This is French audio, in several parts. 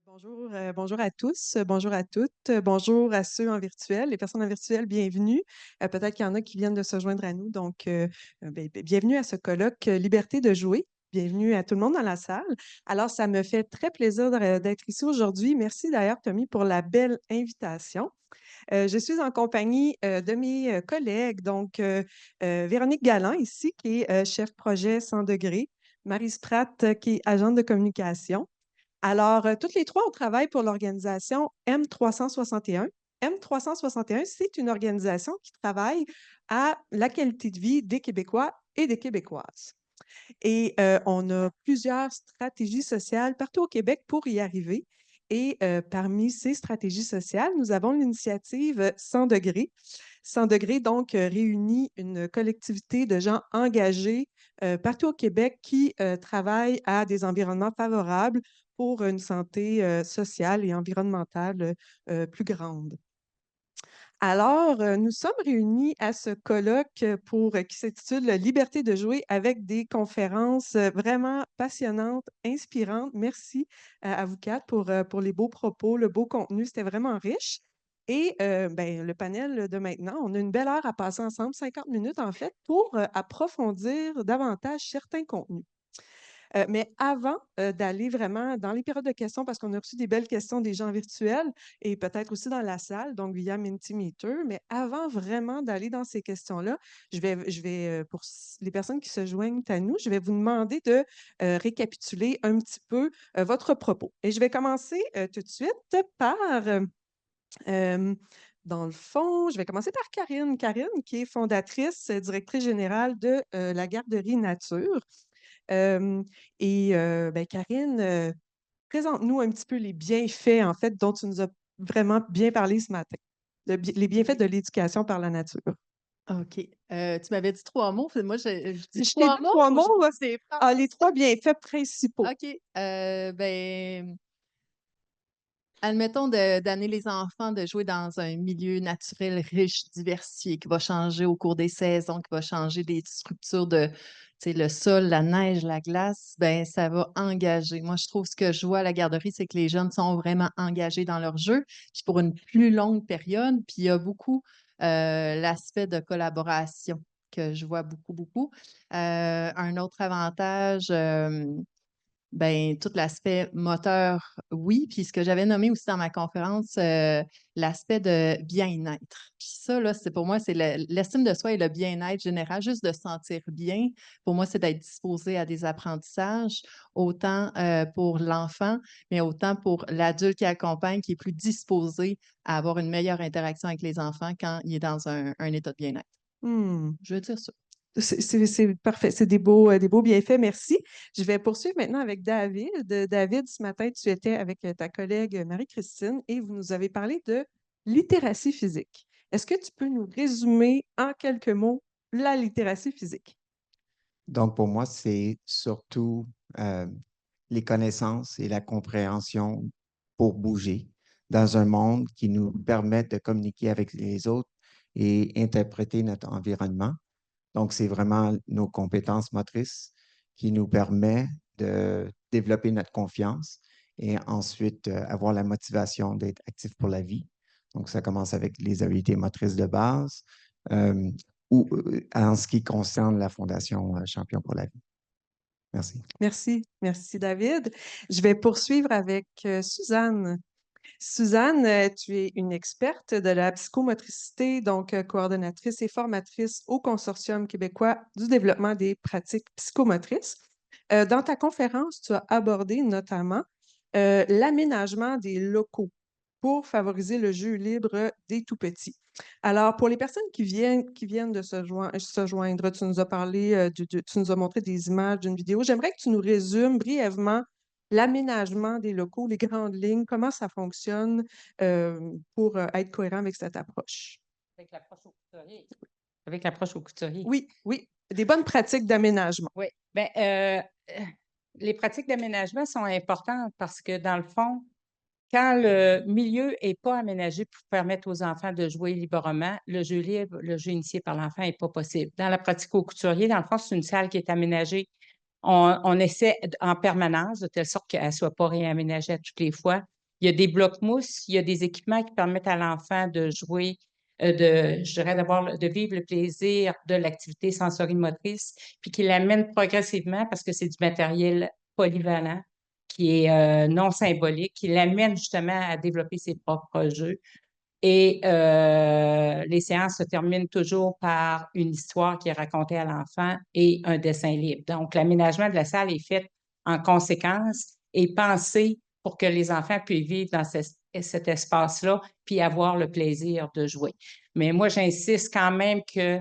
Bonjour à tous, bonjour à toutes, bonjour à ceux en virtuel, les personnes en virtuel, bienvenue. Peut-être qu'il y en a qui viennent de se joindre à nous, donc bienvenue à ce colloque Liberté de jouer. Bienvenue à tout le monde dans la salle. Alors, ça me fait très plaisir d'être ici aujourd'hui. Merci d'ailleurs, Tommy, pour la belle invitation. Je suis en compagnie de mes collègues, donc Véronique Galland ici, qui est chef projet 100 degrés, Marie Spratt, qui est agente de communication. Alors, toutes les trois, on travaille pour l'organisation M361. M361, c'est une organisation qui travaille à la qualité de vie des Québécois et des Québécoises. Et on a plusieurs stratégies sociales partout au Québec pour y arriver. Et parmi ces stratégies sociales, nous avons l'initiative 100 degrés. 100 degrés, donc, réunit une collectivité de gens engagés partout au Québec qui travaillent à des environnements favorables pour une santé sociale et environnementale plus grande. Alors, nous sommes réunis à ce colloque qui s'intitule Liberté de jouer avec des conférences vraiment passionnantes, inspirantes. Merci à vous quatre pour les beaux propos, le beau contenu. C'était vraiment riche. Et le panel de maintenant, on a une belle heure à passer ensemble, 50 minutes en fait, pour approfondir davantage certains contenus. Mais avant d'aller vraiment dans les périodes de questions, parce qu'on a reçu des belles questions des gens virtuels et peut-être aussi dans la salle, donc via Mentimeter, mais avant vraiment d'aller dans ces questions-là, pour les personnes qui se joignent à nous, je vais vous demander de récapituler un petit peu votre propos. Et je vais commencer tout de suite par, euh, dans le fond, je vais commencer par Karine. Karine, qui est fondatrice, directrice générale de la garderie Nature. Euh, Karine, présente-nous un petit peu les bienfaits, en fait, dont tu nous as vraiment bien parlé ce matin. Les bienfaits de l'éducation par la nature. OK. Tu m'avais dit 3 mots, puis moi, je dis Je t'ai 3 dit mots trois ou je mots, dis des les phrases? trois bienfaits principaux. OK. Ben, admettons d'amener les enfants de jouer dans un milieu naturel riche, diversifié, qui va changer au cours des saisons, qui va changer des structures de, tu sais, le sol, la neige, la glace, ben ça va engager. Moi, je trouve ce que je vois à la garderie, c'est que les jeunes sont vraiment engagés dans leur jeu, puis pour une plus longue période, puis il y a beaucoup l'aspect de collaboration que je vois beaucoup, beaucoup. Un autre avantage, ben, tout l'aspect moteur, oui. Puis ce que j'avais nommé aussi dans ma conférence, l'aspect de bien-être. Puis ça, là, c'est pour moi, c'est l'estime de soi et le bien-être général, juste de se sentir bien. Pour moi, c'est d'être disposé à des apprentissages, autant pour l'enfant, mais autant pour l'adulte qui accompagne, qui est plus disposé à avoir une meilleure interaction avec les enfants quand il est dans un état de bien-être. Hmm. Je veux dire ça. C'est parfait, c'est des beaux bienfaits, merci. Je vais poursuivre maintenant avec David. David, ce matin, tu étais avec ta collègue Marie-Christine et vous nous avez parlé de littératie physique. Est-ce que tu peux nous résumer en quelques mots la littératie physique? Donc, pour moi, c'est surtout euh, les connaissances et la compréhension pour bouger dans un monde qui nous permet de communiquer avec les autres et interpréter notre environnement. Donc, c'est vraiment nos compétences motrices qui nous permettent de développer notre confiance et ensuite avoir la motivation d'être actif pour la vie. Donc, ça commence avec les habiletés motrices de base euh, ou en ce qui concerne la Fondation Champion pour la vie. Merci. Merci David. Je vais poursuivre avec Suzanne. Suzanne, tu es une experte de la psychomotricité, donc coordonnatrice et formatrice au Consortium québécois du développement des pratiques psychomotrices. Dans ta conférence, tu as abordé notamment l'aménagement des locaux pour favoriser le jeu libre des tout-petits. Alors, pour les personnes qui viennent de se joindre, tu nous as parlé, tu nous as montré des images d'une vidéo. J'aimerais que tu nous résumes brièvement l'aménagement des locaux, les grandes lignes, comment ça fonctionne pour être cohérent avec cette approche. Avec l'approche au couturier. Avec l'approche au couturier. Oui, oui, des bonnes pratiques d'aménagement. Oui. Bien, les pratiques d'aménagement sont importantes parce que, dans le fond, quand le milieu n'est pas aménagé pour permettre aux enfants de jouer librement, le jeu libre, le jeu initié par l'enfant n'est pas possible. Dans la pratique au couturier, dans le fond, c'est une salle qui est aménagée. On essaie en permanence, de telle sorte qu'elle ne soit pas réaménagée à toutes les fois, Il y a des blocs mousse, il y a des équipements qui permettent à l'enfant de jouer, je dirais de vivre le plaisir de l'activité sensorimotrice, puis qui l'amène progressivement, parce que c'est du matériel polyvalent, qui est non symbolique, qui l'amène justement à développer ses propres jeux. Et les séances se terminent toujours par une histoire qui est racontée à l'enfant et un dessin libre. Donc, l'aménagement de la salle est fait en conséquence et pensé pour que les enfants puissent vivre dans cet espace-là puis avoir le plaisir de jouer. Mais moi, j'insiste quand même que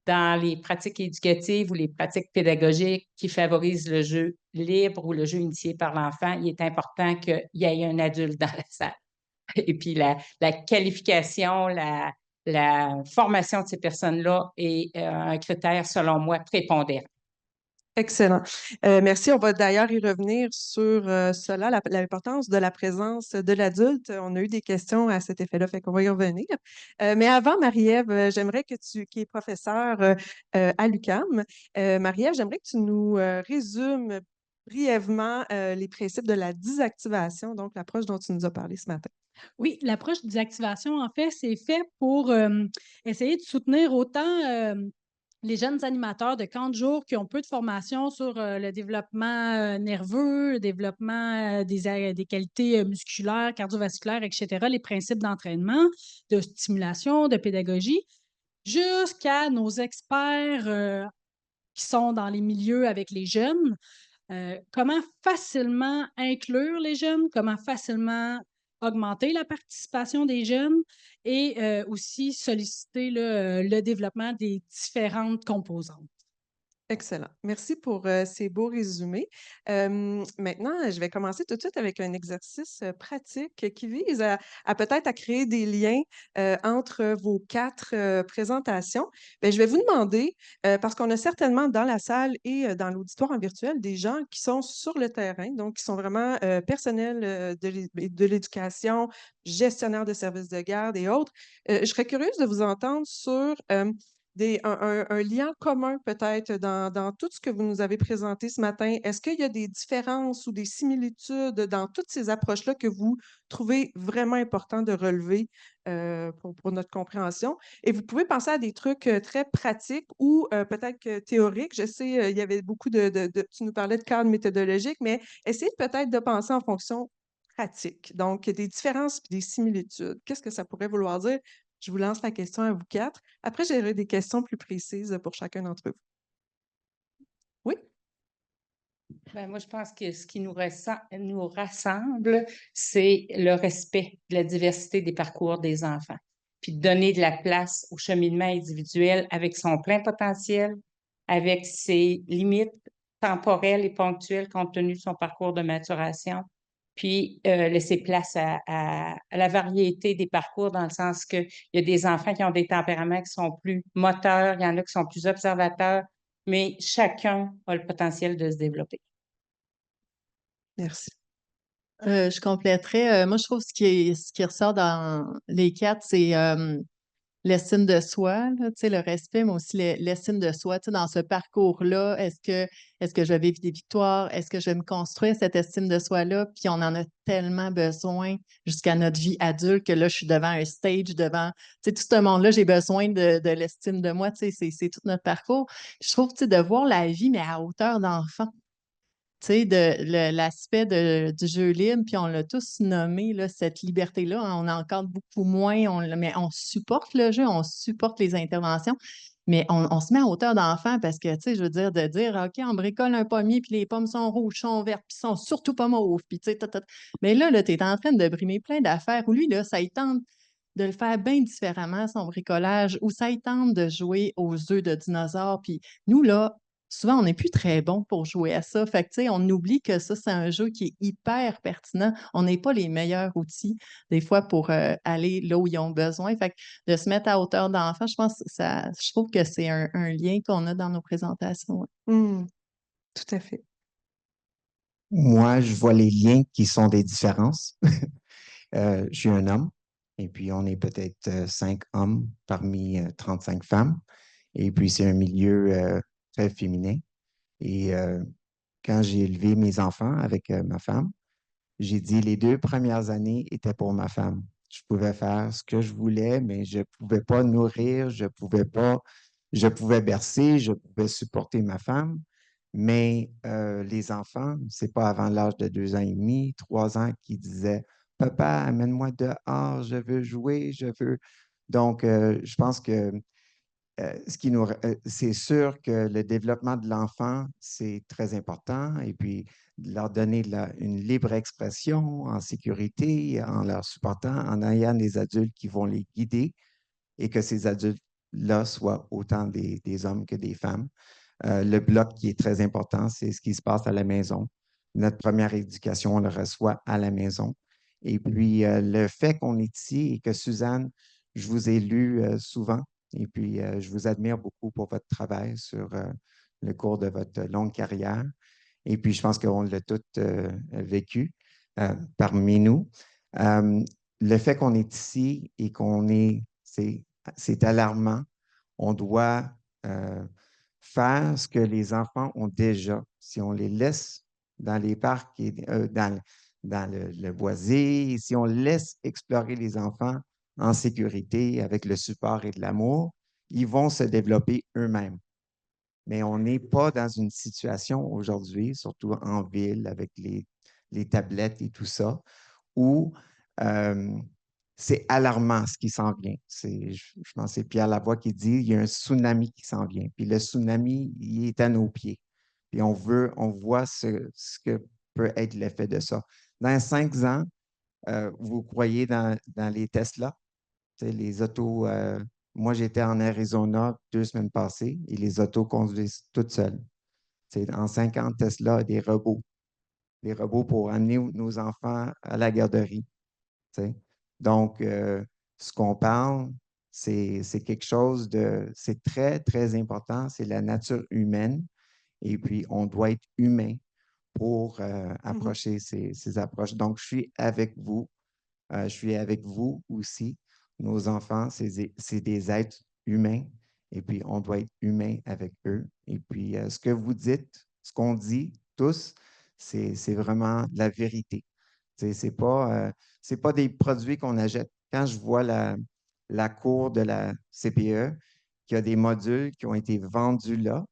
dans les pratiques éducatives ou les pratiques pédagogiques qui favorisent le jeu libre ou le jeu initié par l'enfant, il est important qu'il y ait un adulte dans la salle. Et puis la qualification, la formation de ces personnes-là est un critère, selon moi, prépondérant. Excellent. Merci. On va d'ailleurs y revenir sur cela, l'importance de la présence de l'adulte. On a eu des questions à cet effet-là, fait qu'on va y revenir. Mais avant, Marie-Ève, j'aimerais qui est professeure à l'UQAM, Marie-Ève, j'aimerais que tu nous résumes brièvement les principes de la désactivation, donc l'approche dont tu nous as parlé ce matin. Oui, l'approche de désactivation, en fait, c'est fait pour essayer de soutenir autant les jeunes animateurs de camp de jour qui ont peu de formation sur le développement nerveux, le développement des qualités musculaires, cardiovasculaires, etc., les principes d'entraînement, de stimulation, de pédagogie, jusqu'à nos experts qui sont dans les milieux avec les jeunes. Comment facilement inclure les jeunes, comment facilement augmenter la participation des jeunes et aussi solliciter le développement des différentes composantes. Excellent. Merci pour ces beaux résumés. Maintenant, je vais commencer tout de suite avec un exercice pratique qui vise à peut-être à créer des liens entre vos 4 présentations. Bien, je vais vous demander, parce qu'on a certainement dans la salle et dans l'auditoire en virtuel des gens qui sont sur le terrain, donc qui sont vraiment personnels de l'éducation, gestionnaires de services de garde et autres. Je serais curieuse de vous entendre sur un lien commun peut-être dans tout ce que vous nous avez présenté ce matin. Est-ce qu'il y a des différences ou des similitudes dans toutes ces approches-là que vous trouvez vraiment important de relever pour notre compréhension? Et vous pouvez penser à des trucs très pratiques ou peut-être que théoriques. Je sais, il y avait beaucoup tu nous parlais de cadre méthodologique, mais essayez peut-être de penser en fonction pratique. Donc, des différences et des similitudes. Qu'est-ce que ça pourrait vouloir dire? Je vous lance la question à vous 4. Après, j'aurai des questions plus précises pour chacun d'entre vous. Oui? Ben, moi, je pense que ce qui nous rassemble, c'est le respect de la diversité des parcours des enfants, puis de donner de la place au cheminement individuel avec son plein potentiel, avec ses limites temporelles et ponctuelles compte tenu de son parcours de maturation, puis laisser place à la variété des parcours dans le sens qu'il y a des enfants qui ont des tempéraments qui sont plus moteurs, il y en a qui sont plus observateurs, mais chacun a le potentiel de se développer. Merci. Je compléterais. Moi, je trouve ce qui ressort dans les 4, c'est l'estime de soi, là, le respect, mais aussi l'estime de soi. Dans ce parcours-là, est-ce que je vais vivre des victoires? Est-ce que je vais me construire cette estime de soi-là? Puis on en a tellement besoin jusqu'à notre vie adulte que là, je suis devant un stage, devant tout ce monde-là, j'ai besoin de l'estime de moi. C'est tout notre parcours. Je trouve de voir la vie, mais à hauteur d'enfant. L'aspect du jeu libre, puis on l'a tous nommé, là, cette liberté-là, hein, on encadre beaucoup moins, mais on supporte le jeu, on supporte les interventions, mais on se met à hauteur d'enfant parce que, je veux dire, de dire, OK, on bricole un pommier, puis les pommes sont rouges, sont vertes, puis sont surtout pas mauves, puis tu sais, mais là, tu es en train de brimer plein d'affaires, où lui, là, ça y tente de le faire bien différemment, son bricolage, ou ça y tente de jouer aux œufs de dinosaures, puis nous, là, souvent, on n'est plus très bon pour jouer à ça. Fait que, tu sais, on oublie que ça, c'est un jeu qui est hyper pertinent. On n'est pas les meilleurs outils, des fois, pour aller là où ils ont besoin. Fait que de se mettre à hauteur d'enfant, je trouve que c'est un lien qu'on a dans nos présentations. Tout à fait. Moi, je vois les liens qui sont des différences. Je suis un homme, et puis on est peut-être 5 hommes parmi 35 femmes. Et puis, c'est un milieu très féminin. Et quand j'ai élevé mes enfants avec ma femme, J'ai dit les 2 premières années étaient pour ma femme. Je pouvais faire ce que je voulais, mais je ne pouvais pas nourrir, je pouvais bercer, je pouvais supporter ma femme. Mais les enfants, c'est pas avant l'âge de 2 ans et demi, 3 ans qu'ils disaient Papa, amène-moi dehors, je veux jouer, je veux. Donc, je pense que c'est sûr que le développement de l'enfant, c'est très important. Et puis, leur donner une libre expression en sécurité, en leur supportant, en ayant des adultes qui vont les guider et que ces adultes-là soient autant des hommes que des femmes. Le bloc qui est très important, c'est ce qui se passe à la maison. Notre première éducation, on le reçoit à la maison. Et puis, le fait qu'on est ici et que Suzanne, je vous ai lu souvent, et puis je vous admire beaucoup pour votre travail sur le cours de votre longue carrière. Et puis, je pense qu'on l'a tout vécu parmi nous. Euh, le fait qu'on est ici et c'est alarmant. On doit faire ce que les enfants ont déjà. Si on les laisse dans les parcs et dans le boisé, si on laisse explorer les enfants en sécurité avec le support et de l'amour, ils vont se développer eux-mêmes. Mais on n'est pas dans une situation aujourd'hui, surtout en ville avec les tablettes et tout ça, où euh, c'est alarmant ce qui s'en vient. Je pense que c'est Pierre Lavoie qui dit il y a un tsunami qui s'en vient. Puis le tsunami, il est à nos pieds. Puis on voit ce que peut être l'effet de ça. Dans 5 ans, vous croyez dans les Tesla, les autos. Moi, j'étais en Arizona 2 semaines passées et les autos conduisent toutes seules. En 50, Tesla a des robots pour amener nos enfants à la garderie. T'sais. Donc, ce qu'on parle, c'est quelque chose c'est très, très important. C'est la nature humaine. Et puis, on doit être humain pour approcher ces approches. Donc, je suis avec vous. Je suis avec vous aussi. Nos enfants, c'est des êtres humains. Et puis, on doit être humain avec eux. Et puis, ce que vous dites, ce qu'on dit tous, c'est vraiment la vérité. C'est pas des produits qu'on achète. Quand je vois la cour de la CPE, qu'il y a des modules qui ont été vendus là,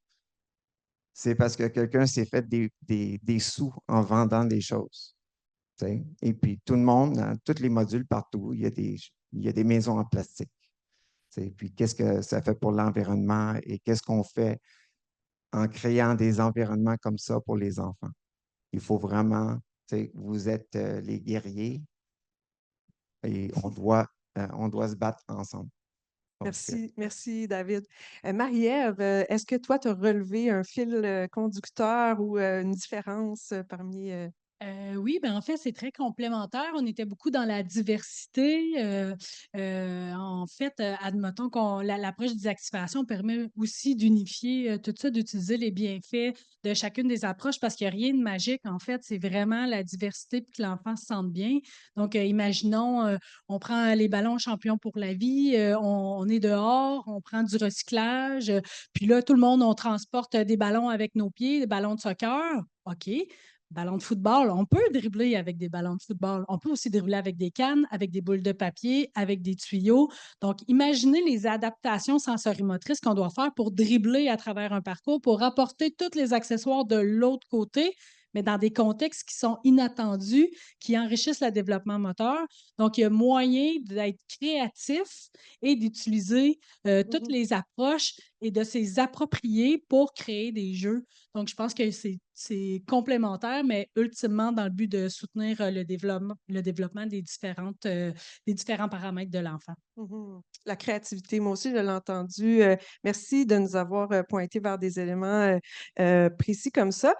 c'est parce que quelqu'un s'est fait des sous en vendant des choses. T'sais. Et puis, tout le monde, dans tous les modules partout, il y a des maisons en plastique. T'sais. Puis, qu'est-ce que ça fait pour l'environnement et qu'est-ce qu'on fait en créant des environnements comme ça pour les enfants? Il faut vraiment, vous êtes les guerriers et on doit se battre ensemble. Donc, Merci, David. Marie-Ève, est-ce que toi, tu as relevé un fil conducteur ou une différence parmi... Oui, ben en fait, c'est très complémentaire. On était beaucoup dans la diversité. En fait, admettons qu'on l'approche des activations permet aussi d'unifier tout ça, d'utiliser les bienfaits de chacune des approches parce qu'il n'y a rien de magique. En fait, c'est vraiment la diversité puis que l'enfant se sente bien. Donc, imaginons, on prend les ballons champions pour la vie, on est dehors, on prend du recyclage, puis là, tout le monde, on transporte des ballons avec nos pieds, des ballons de soccer. OK. Ballon de football, on peut dribbler avec des ballons de football. On peut aussi dribbler avec des cannes, avec des boules de papier, avec des tuyaux. Donc, imaginez les adaptations sensorimotrices qu'on doit faire pour dribbler à travers un parcours, pour apporter tous les accessoires de l'autre côté, mais dans des contextes qui sont inattendus, qui enrichissent le développement moteur. Donc, il y a moyen d'être créatif et d'utiliser toutes les approches et de s'y approprier pour créer des jeux. Donc, je pense que c'est complémentaire, mais ultimement dans le but de soutenir le développement des différents paramètres de l'enfant. La créativité, moi aussi, je l'ai entendu. Merci de nous avoir pointé vers des éléments précis comme ça.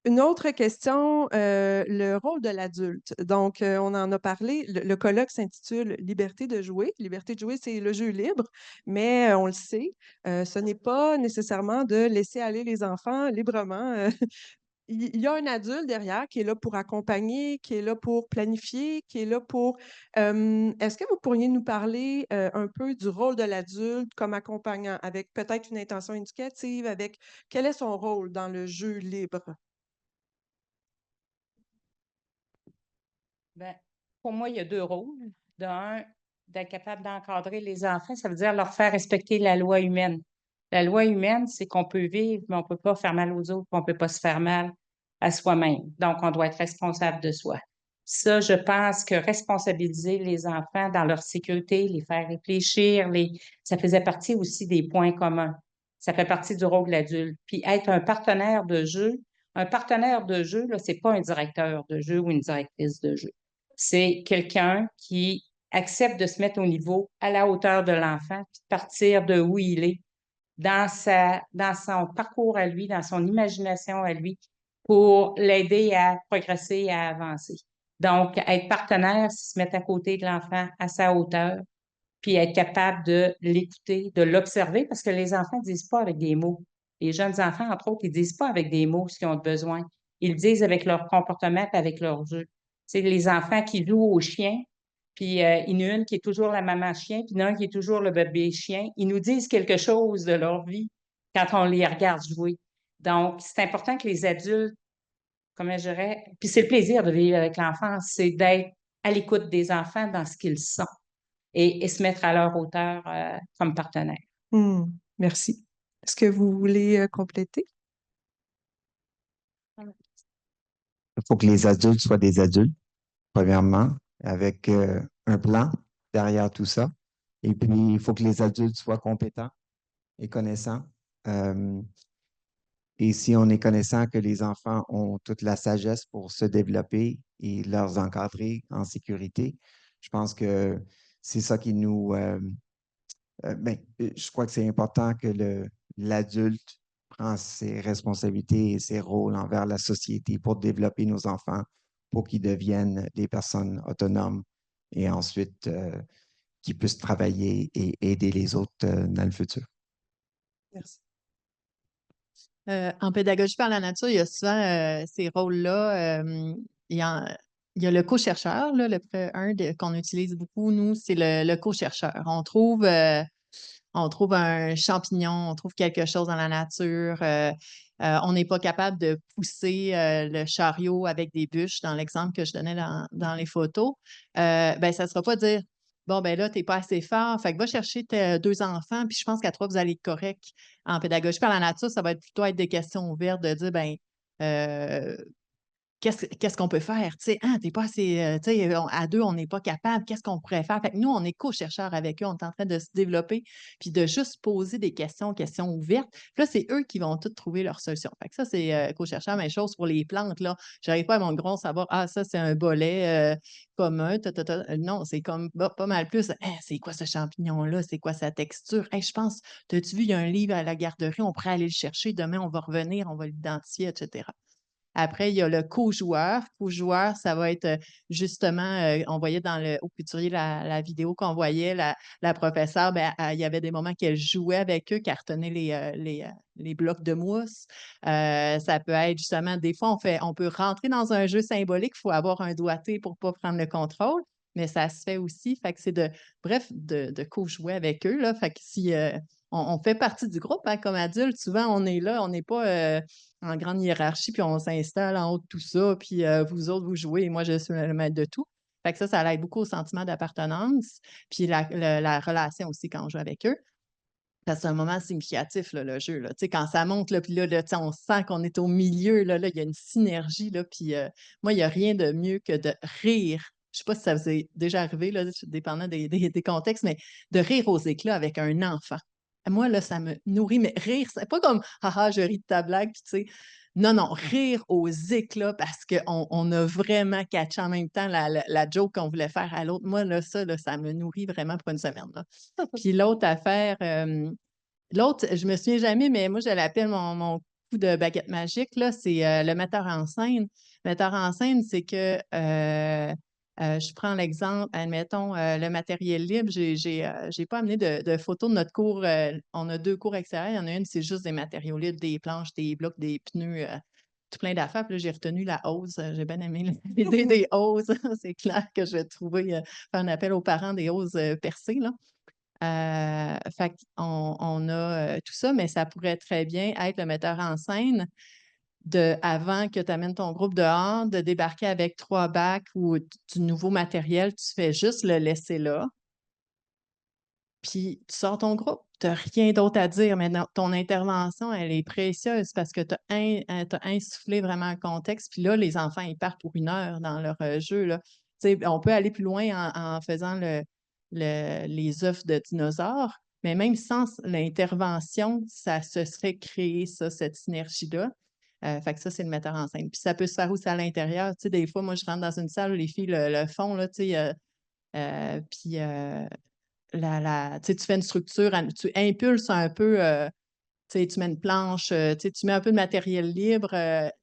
Une autre question, le rôle de l'adulte. Donc, on en a parlé. Le colloque s'intitule Liberté de jouer. Liberté de jouer, c'est le jeu libre, mais on le sait, ce n'est pas nécessairement de laisser aller les enfants librement. Il y a un adulte derrière qui est là pour accompagner, qui est là pour planifier, qui est là pour... est-ce que vous pourriez nous parler un peu du rôle de l'adulte comme accompagnant, avec peut-être une intention éducative, avec quel est son rôle dans le jeu libre? Ben, pour moi, il y a deux rôles. D'un, d'être capable d'encadrer les enfants, ça veut dire leur faire respecter la loi humaine. La loi humaine, c'est qu'on peut vivre, mais on ne peut pas faire mal aux autres, on ne peut pas se faire mal à soi-même. Donc, on doit être responsable de soi. Ça, je pense que responsabiliser les enfants dans leur sécurité, les faire réfléchir, ça faisait partie aussi des points communs. Ça fait partie du rôle de l'adulte. Puis être un partenaire de jeu, là, c'est pas un directeur de jeu ou une directrice de jeu. C'est quelqu'un qui accepte de se mettre au niveau, à la hauteur de l'enfant, puis de partir de où il est, dans son parcours à lui, dans son imagination à lui, pour l'aider à progresser et à avancer. Donc, être partenaire, c'est se mettre à côté de l'enfant à sa hauteur, puis être capable de l'écouter, de l'observer, parce que les enfants ne disent pas avec des mots. Les jeunes enfants, entre autres, ils ne disent pas avec des mots ce qu'ils ont besoin. Ils le disent avec leur comportement et avec leur jeu. C'est les enfants qui jouent au chien, puis il y en a une qui est toujours la maman chien, puis il y en a un qui est toujours le bébé chien. Ils nous disent quelque chose de leur vie quand on les regarde jouer. Donc, c'est important que les adultes, comment je dirais, puis c'est le plaisir de vivre avec l'enfant, c'est d'être à l'écoute des enfants dans ce qu'ils sont et se mettre à leur hauteur comme partenaire. Merci. Est-ce que vous voulez compléter? Il faut que les adultes soient des adultes, premièrement, avec un plan derrière tout ça. Et puis, il faut que les adultes soient compétents et connaissants. Euh, et si on est connaissant que les enfants ont toute la sagesse pour se développer et leur encadrer en sécurité, je pense que c'est ça qui nous... je crois que c'est important que l'adulte prend ses responsabilités et ses rôles envers la société pour développer nos enfants, pour qu'ils deviennent des personnes autonomes et ensuite qu'ils puissent travailler et aider les autres dans le futur. Merci. En pédagogie par la nature, il y a souvent ces rôles-là. Il y a le co-chercheur, là, qu'on utilise beaucoup, nous, c'est le co-chercheur. On trouve un champignon, on trouve quelque chose dans la nature. On n'est pas capable de pousser le chariot avec des bûches, dans l'exemple que je donnais dans les photos. Ça ne sera pas dire bon, ben là, tu n'es pas assez fort, fait que va chercher tes deux enfants, puis je pense qu'à trois, vous allez être correct. En pédagogie par la nature, ça va plutôt être des questions ouvertes de dire euh, qu'est-ce qu'on peut faire? Tu sais, t'es pas assez, à deux, on n'est pas capable. Qu'est-ce qu'on pourrait faire? Fait que nous, on est co-chercheurs avec eux. On est en train de se développer puis de juste poser des questions ouvertes. Puis là, c'est eux qui vont toutes trouver leur solution. Fait que ça, c'est co-chercheur. Même chose pour les plantes, là. J'arrive pas à mon gros savoir, ça, c'est un bolet commun. Non, c'est comme pas mal plus. C'est quoi ce champignon-là? C'est quoi sa texture? Je pense, t'as-tu vu, il y a un livre à la garderie, on pourrait aller le chercher. Demain, on va revenir, on va l'identifier, etc. Après, il y a le co-joueur. Co-joueur, ça va être justement, on voyait au couturier la vidéo qu'on voyait, la professeure, il y avait des moments qu'elle jouait avec eux, qu'elle retenait les blocs de mousse. Ça peut être justement, des fois, on peut rentrer dans un jeu symbolique, il faut avoir un doigté pour ne pas prendre le contrôle, mais ça se fait aussi. Fait que c'est de co-jouer avec eux. Là. Fait que si on fait partie du groupe, hein, comme adulte, souvent on est là, on n'est pas en grande hiérarchie, puis on s'installe en haut de tout ça, puis vous autres, vous jouez, et moi, je suis le maître de tout. Fait que ça aide beaucoup au sentiment d'appartenance, puis la relation aussi quand on joue avec eux. C'est un moment significatif, là, le jeu. Là. Quand ça monte, là, puis là, on sent qu'on est au milieu, là, il y a une synergie. Là, puis moi, il n'y a rien de mieux que de rire. Je ne sais pas si ça vous est déjà arrivé, là, dépendant des contextes, mais de rire aux éclats avec un enfant. Moi, là, ça me nourrit, mais rire, c'est pas comme haha, je ris de ta blague, puis tu sais. Non, non, rire aux éclats parce qu'on a vraiment catché en même temps la joke qu'on voulait faire à l'autre. Moi, là, ça me nourrit vraiment pour une semaine. Là. Puis l'autre affaire, l'autre, je me souviens jamais, mais moi, je l'appelle mon coup de baguette magique, là, c'est le metteur en scène. Le metteur en scène, c'est que je prends l'exemple, admettons, le matériel libre. J'ai pas amené de photos de notre cours. On a 2 cours extérieurs. Il y en a une, c'est juste des matériaux libres, des planches, des blocs, des pneus, tout plein d'affaires. Puis là, j'ai retenu la hausse. J'ai bien aimé l'idée des hausses. C'est clair que je vais trouver, faire un appel aux parents des hausses percées, là. On a tout ça, mais ça pourrait très bien être le metteur en scène avant que tu amènes ton groupe dehors, de débarquer avec 3 bacs ou du nouveau matériel, tu fais juste le laisser là. Puis tu sors ton groupe, tu n'as rien d'autre à dire, mais ton intervention, elle est précieuse parce que tu as insufflé vraiment le contexte. Puis là, les enfants, ils partent pour 1 heure dans leur jeu, là. Tu sais, on peut aller plus loin en faisant les œufs de dinosaures, mais même sans l'intervention, ça se serait créé, ça, cette synergie-là. Fait que ça, c'est le metteur en scène. Puis ça peut se faire aussi à l'intérieur. Tu sais, des fois, moi, je rentre dans une salle où les filles le font, là, tu sais, puis tu sais, tu fais une structure, tu impulses un peu, tu sais, tu mets une planche, tu sais, tu mets un peu de matériel libre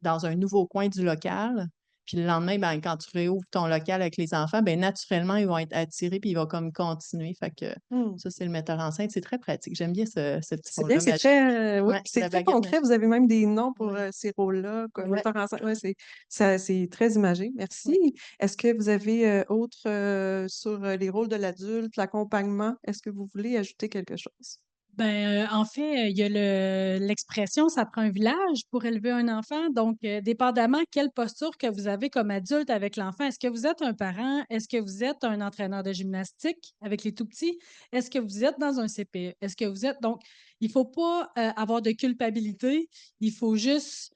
dans un nouveau coin du local. Puis le lendemain, ben, quand tu réouvres ton local avec les enfants, ben, naturellement, ils vont être attirés puis ils vont comme continuer. Fait que Hmm. ça, c'est le metteur en scène. C'est très pratique. J'aime bien ce petit C'est bien, rôle-là c'est magique. très, oui, Ouais, c'est la très baguette concret. magique. Vous avez même des noms pour Ouais. ces rôles-là, comme Ouais. metteur en scène. Ouais, c'est très imagé. Merci. Ouais. Est-ce que vous avez autre sur les rôles de l'adulte, l'accompagnement? Est-ce que vous voulez ajouter quelque chose? Ben, en fait, il y a l'expression ça prend un village pour élever un enfant. Donc, dépendamment quelle posture que vous avez comme adulte avec l'enfant, est-ce que vous êtes un parent? Est-ce que vous êtes un entraîneur de gymnastique avec les tout petits? Est-ce que vous êtes dans un CPE? Est-ce que vous êtes. Donc, il ne faut pas avoir de culpabilité. Il faut juste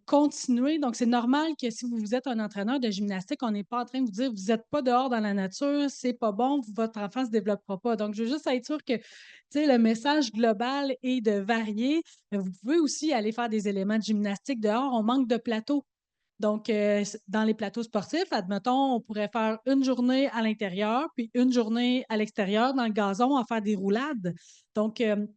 continuer. Donc, c'est normal que si vous êtes un entraîneur de gymnastique, on n'est pas en train de vous dire vous n'êtes pas dehors dans la nature, c'est pas bon, votre enfant ne se développera pas. Donc, je veux juste être sûr que le message global est de varier. Mais vous pouvez aussi aller faire des éléments de gymnastique dehors. On manque de plateaux. Donc, dans les plateaux sportifs, admettons, on pourrait faire une journée à l'intérieur, puis une journée à l'extérieur dans le gazon à faire des roulades. Donc, il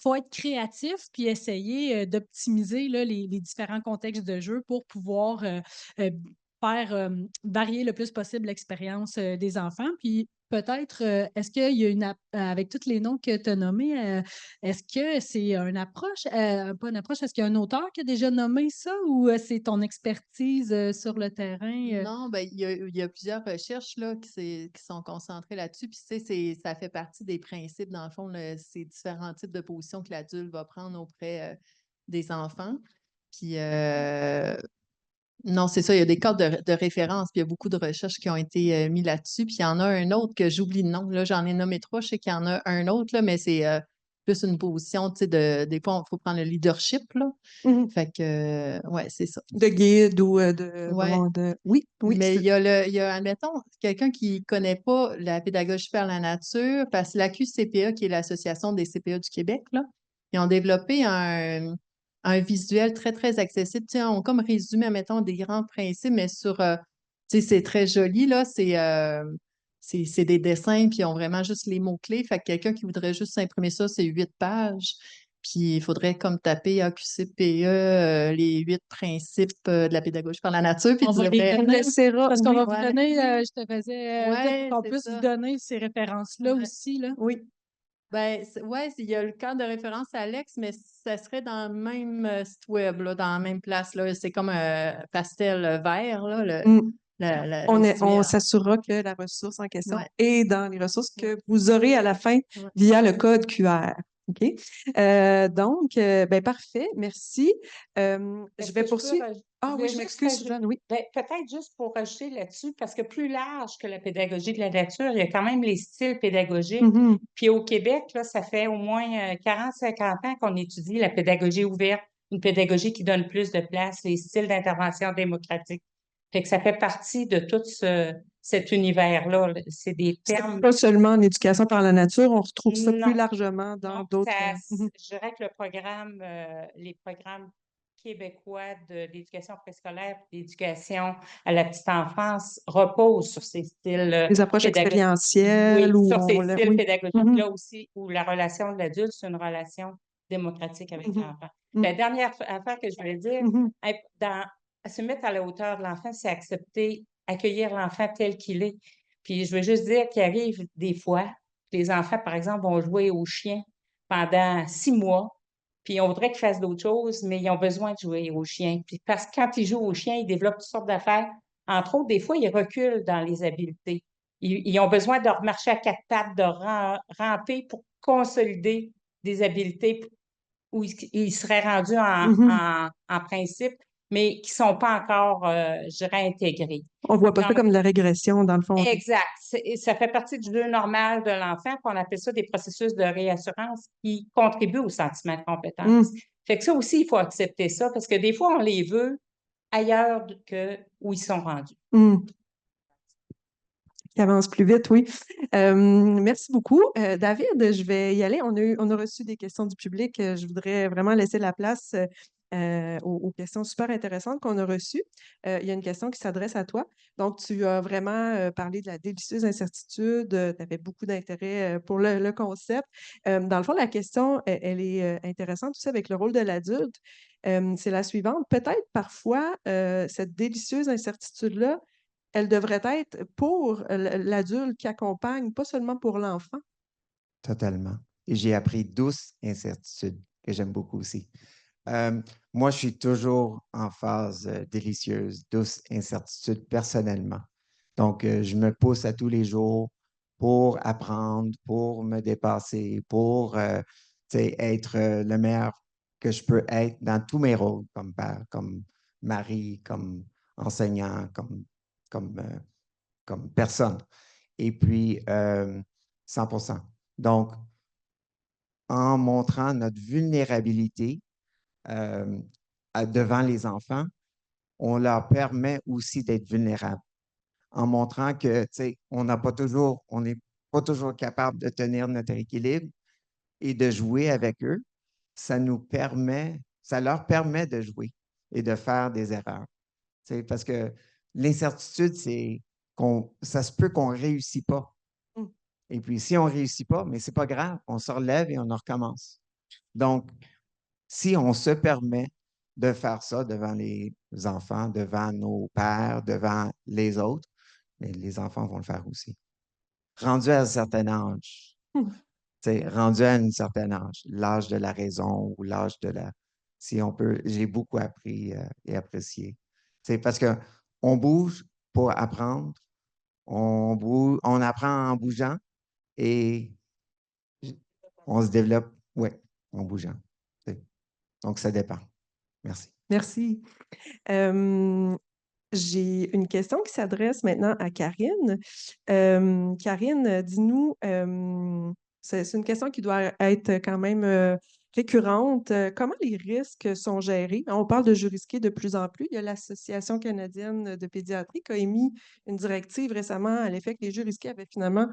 faut être créatif puis essayer d'optimiser là, les différents contextes de jeu pour pouvoir euh, faire varier le plus possible l'expérience des enfants. Puis peut-être, est-ce qu'il y a avec tous les noms que tu as nommés, est-ce que c'est une approche, pas une approche, est-ce qu'il y a un auteur qui a déjà nommé ça ou c'est ton expertise sur le terrain? Non, ben, il y a plusieurs recherches là, qui sont concentrées là-dessus. Puis, tu sais, ça fait partie des principes, dans le fond, ces différents types de positions que l'adulte va prendre auprès des enfants. Puis, non, c'est ça, il y a des cadres de référence, puis il y a beaucoup de recherches qui ont été mis là-dessus. Puis, il y en a un autre que j'oublie le nom. Là, j'en ai nommé 3, je sais qu'il y en a un autre, là, mais c'est plus une position, tu sais, des fois, il faut prendre le leadership, là. Mhm. Fait que, ouais, c'est ça. De guide ou de Ouais. vraiment de. Oui, oui. Mais il y a, admettons, quelqu'un qui ne connaît pas la pédagogie par la nature, parce que l'AQCPA, qui est l'Association des CPA du Québec, là, ils ont développé un visuel très, très accessible. Tu sais, on comme résumé, admettons, des grands principes, mais tu sais, c'est très joli, là, c'est des dessins, puis ils ont vraiment juste les mots-clés. Fait que quelqu'un qui voudrait juste s'imprimer ça, c'est 8 pages. Puis il faudrait comme taper AQCPE, les 8 principes de la pédagogie par la nature, puis On tu va les devrais. donner Essaiera, parce qu'on oui, va vous Ouais, donner, je te faisais dire ouais, pour qu'on c'est puisse vous ça. donner ces références-là Ouais. aussi. Là. oui. Ben, ouais, il y a le cadre de référence à Alex, mais ça serait dans le même site web, là, dans la même place. Là. C'est comme un pastel vert, là, Mm. le On visuel. s'assurera que la ressource en question Ouais. est dans les ressources Ouais. que vous aurez à la fin Ouais. via le code QR. OK? Donc, ben, parfait. Merci. Je Est-ce vais que je peux poursuivre. je Ah oui, voulais je juste m'excuse, Suzanne. Oui. ben, peut-être juste pour rajouter là-dessus, parce que plus large que la pédagogie de la nature, il y a quand même les styles pédagogiques. Mhm. Puis au Québec, là, ça fait au moins 40-50 ans qu'on étudie la pédagogie ouverte, une pédagogie qui donne plus de place, les styles d'intervention démocratique. Fait que ça fait partie de tout cet univers-là. Là. C'est des C'est termes. pas seulement en éducation par la nature, on retrouve ça plus Non, largement dans non, d'autres. Mhm. je dirais que les programmes québécois de l'éducation préscolaire et d'éducation à la petite enfance reposent sur ces styles Les approches pédagogiques. expérientielles Oui, où sur on. ces styles Oui. Mhm. pédagogiques-là aussi, où la relation de l'adulte, c'est une relation démocratique avec Mhm. l'enfant. Mhm. La dernière affaire que je voulais dire, Mhm. se mettre à la hauteur de l'enfant, c'est accepter, accueillir l'enfant tel qu'il est. Puis je veux juste dire qu'il arrive des fois, les enfants, par exemple, vont jouer au chien pendant 6 mois, puis on voudrait qu'ils fassent d'autres choses, mais ils ont besoin de jouer au chien. Puis parce que quand ils jouent au chien, ils développent toutes sortes d'affaires. Entre autres, des fois, ils reculent dans les habiletés. Ils ont besoin de marcher à 4 pattes, de ramper pour consolider des habiletés où ils seraient rendus Mhm. en principe, mais qui ne sont pas encore, je dirais, intégrés. On voit pas ça Donc, comme de la régression, dans le fond. exact. Ça fait partie du jeu normal de l'enfant, puis on appelle ça des processus de réassurance qui contribuent au sentiment de compétence. Mm. Fait que ça aussi, il faut accepter ça, parce que des fois, on les veut ailleurs que où ils sont rendus. Mm. Qui avance plus vite, oui. Merci beaucoup. David, je vais y aller. On a reçu des questions du public. Je voudrais vraiment laisser la place aux questions super intéressantes qu'on a reçues. Il y a une question qui s'adresse à toi. Donc, tu as vraiment parlé de la délicieuse incertitude. Tu avais beaucoup d'intérêt pour le concept. Dans le fond, la question, elle est intéressante aussi avec le rôle de l'adulte. C'est la suivante. Peut-être parfois, cette délicieuse incertitude-là, elle devrait être pour l'adulte qui accompagne, pas seulement pour l'enfant. Totalement. Et j'ai appris douce incertitude, que j'aime beaucoup aussi. Moi, je suis toujours en phase délicieuse, douce incertitude personnellement. Donc, je me pousse à tous les jours pour apprendre, pour me dépasser, pour être le meilleur que je peux être dans tous mes rôles, comme père, comme mari, comme enseignant, comme personne. Et puis, 100%. Donc, en montrant notre vulnérabilité euh, devant les enfants, on leur permet aussi d'être vulnérables en montrant que, tu sais, on n'est pas toujours capable de tenir notre équilibre et de jouer avec eux. Ça leur permet de jouer et de faire des erreurs. Tu sais, parce que l'incertitude, c'est ça se peut qu'on ne réussit pas. Mm. Et puis, si on ne réussit pas, mais ce n'est pas grave, on se relève et on en recommence. Donc, si on se permet de faire ça devant les enfants, devant nos pères, devant les autres, mais les enfants vont le faire aussi. Rendu à un certain âge, Mm. rendu à un certain âge, l'âge de la raison ou l'âge de la... Si on peut, j'ai beaucoup appris et apprécié. C'est parce qu'on bouge pour apprendre, on apprend en bougeant et on se développe, oui, en bougeant. Donc, ça dépend. Merci. Merci. J'ai une question qui s'adresse maintenant à Karine. Karine, dis-nous, c'est une question qui doit être quand même récurrente. Comment les risques sont gérés? On parle de jeux risqués de plus en plus. Il y a l'Association canadienne de pédiatrie qui a émis une directive récemment à l'effet que les jeux risqués avaient finalement